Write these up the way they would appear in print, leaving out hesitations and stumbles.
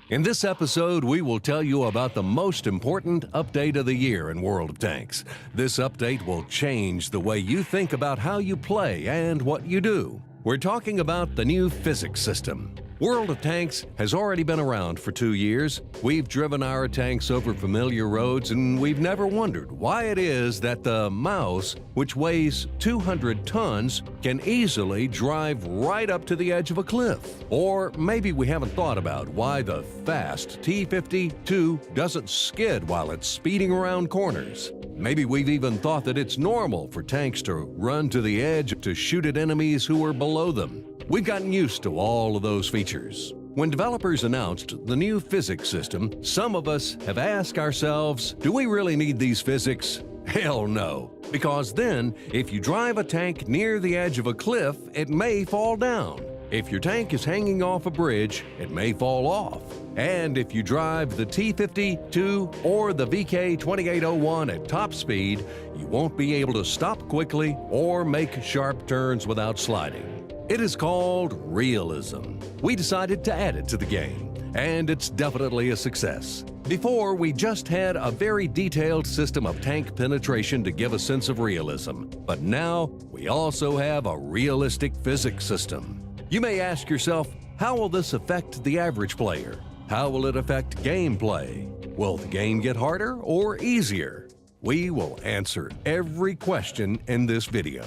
In this episode, we will tell you about the most important update of the year in World of Tanks. This update will change the way you think about how you play and what you do. We're talking about the new physics system. World of Tanks has already been around for 2 years. We've driven our tanks over familiar roads, and we've never wondered why it is that the Maus, which weighs 200 tons, can easily drive right up to the edge of a cliff. Or maybe we haven't thought about why the fast T-52 doesn't skid while it's speeding around corners. Maybe we've even thought that it's normal for tanks to run to the edge to shoot at enemies who are below them. We've gotten used to all of those features. When developers announced the new physics system, some of us have asked ourselves, do we really need these physics? Hell no. Because then, if you drive a tank near the edge of a cliff, it may fall down. If your tank is hanging off a bridge, it may fall off. And if you drive the T-52 or the VK-2801 at top speed, you won't be able to stop quickly or make sharp turns without sliding. It is called realism. We decided to add it to the game, and it's definitely a success. Before, we just had a very detailed system of tank penetration to give a sense of realism, but now we also have a realistic physics system. You may ask yourself, how will this affect the average player? How will it affect gameplay? Will the game get harder or easier? We will answer every question in this video.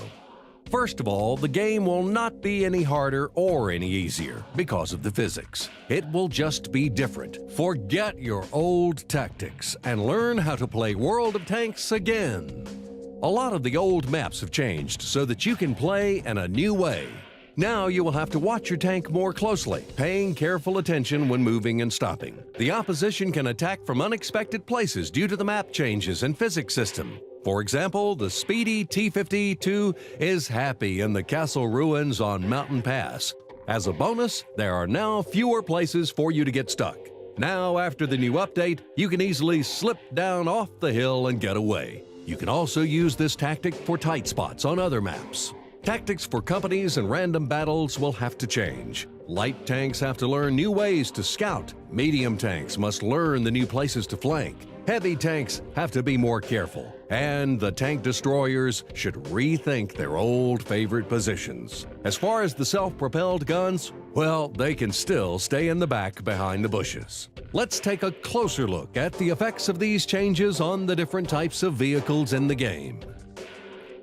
First of all, the game will not be any harder or any easier because of the physics. It will just be different. Forget your old tactics and learn how to play World of Tanks again. A lot of the old maps have changed so that you can play in a new way. Now you will have to watch your tank more closely, paying careful attention when moving and stopping. The opposition can attack from unexpected places due to the map changes and physics system. For example, the speedy T-52 is happy in the castle ruins on Mountain Pass. As a bonus, there are now fewer places for you to get stuck. Now, after the new update, you can easily slip down off the hill and get away. You can also use this tactic for tight spots on other maps. Tactics for companies and random battles will have to change. Light tanks have to learn new ways to scout. Medium tanks must learn the new places to flank. Heavy tanks have to be more careful. And the tank destroyers should rethink their old favorite positions. As far as the self-propelled guns, well, they can still stay in the back behind the bushes. Let's take a closer look at the effects of these changes on the different types of vehicles in the game.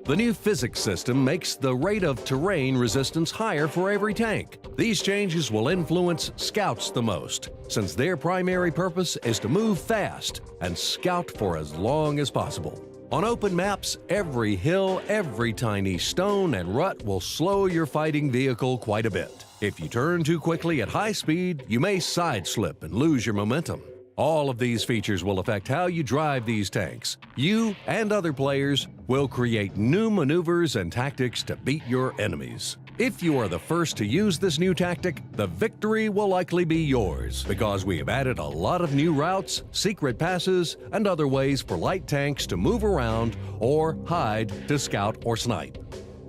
The new physics system makes the rate of terrain resistance higher for every tank. These changes will influence scouts the most, since their primary purpose is to move fast and scout for as long as possible. On open maps, every hill, every tiny stone and rut will slow your fighting vehicle quite a bit. If you turn too quickly at high speed, you may side-slip and lose your momentum. All of these features will affect how you drive these tanks. You and other players will create new maneuvers and tactics to beat your enemies. If you are the first to use this new tactic, the victory will likely be yours because we have added a lot of new routes, secret passes, and other ways for light tanks to move around or hide to scout or snipe.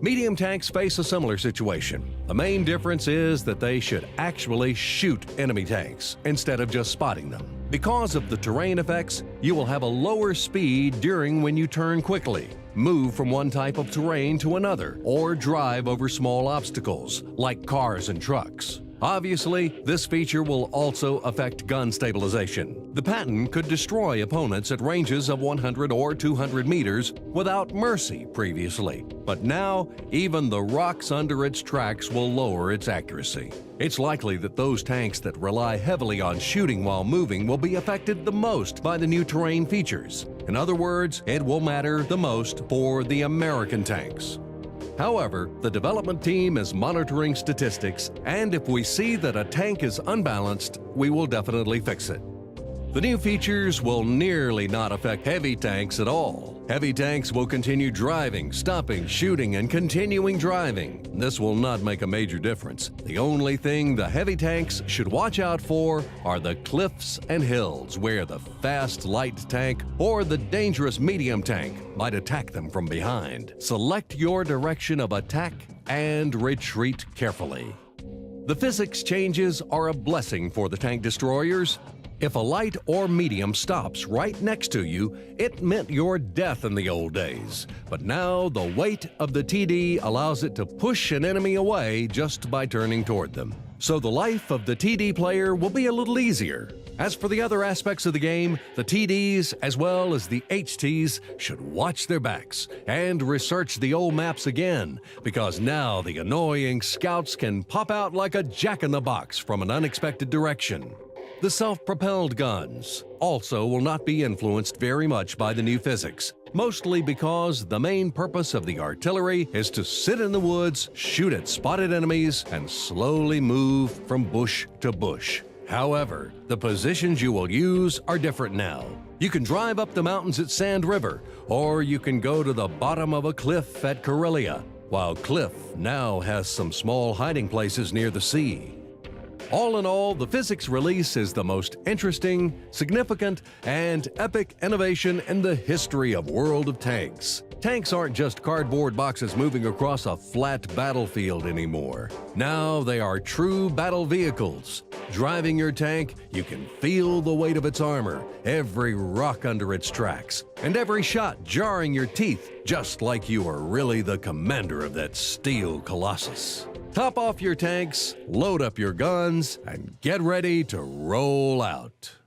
Medium tanks face a similar situation. The main difference is that they should actually shoot enemy tanks instead of just spotting them. Because of the terrain effects, you will have a lower speed during when you turn quickly, move from one type of terrain to another, or drive over small obstacles like cars and trucks. Obviously, this feature will also affect gun stabilization. The Patton could destroy opponents at ranges of 100 or 200 meters without mercy previously, but now even the rocks under its tracks will lower its accuracy. It's likely that those tanks that rely heavily on shooting while moving will be affected the most by the new terrain features. In other words, it will matter the most for the American tanks. However, the development team is monitoring statistics, and if we see that a tank is unbalanced, we will definitely fix it. The new features will nearly not affect heavy tanks at all. Heavy tanks will continue driving, stopping, shooting, and continuing driving. This will not make a major difference. The only thing the heavy tanks should watch out for are the cliffs and hills where the fast light tank or the dangerous medium tank might attack them from behind. Select your direction of attack and retreat carefully. The physics changes are a blessing for the tank destroyers. If a light or medium stops right next to you, it meant your death in the old days. But now the weight of the TD allows it to push an enemy away just by turning toward them. So the life of the TD player will be a little easier. As for the other aspects of the game, the TDs as well as the HTs should watch their backs and research the old maps again, because now the annoying scouts can pop out like a jack-in-the-box from an unexpected direction. The self-propelled guns also will not be influenced very much by the new physics, mostly because the main purpose of the artillery is to sit in the woods, shoot at spotted enemies, and slowly move from bush to bush. However, the positions you will use are different now. You can drive up the mountains at Sand River, or you can go to the bottom of a cliff at Corellia, while Cliff now has some small hiding places near the sea. All in all, the physics release is the most interesting, significant, and epic innovation in the history of World of Tanks. Tanks aren't just cardboard boxes moving across a flat battlefield anymore. Now they are true battle vehicles. Driving your tank, you can feel the weight of its armor, every rock under its tracks, and every shot jarring your teeth, just like you are really the commander of that steel colossus. Top off your tanks, load up your guns, and get ready to roll out.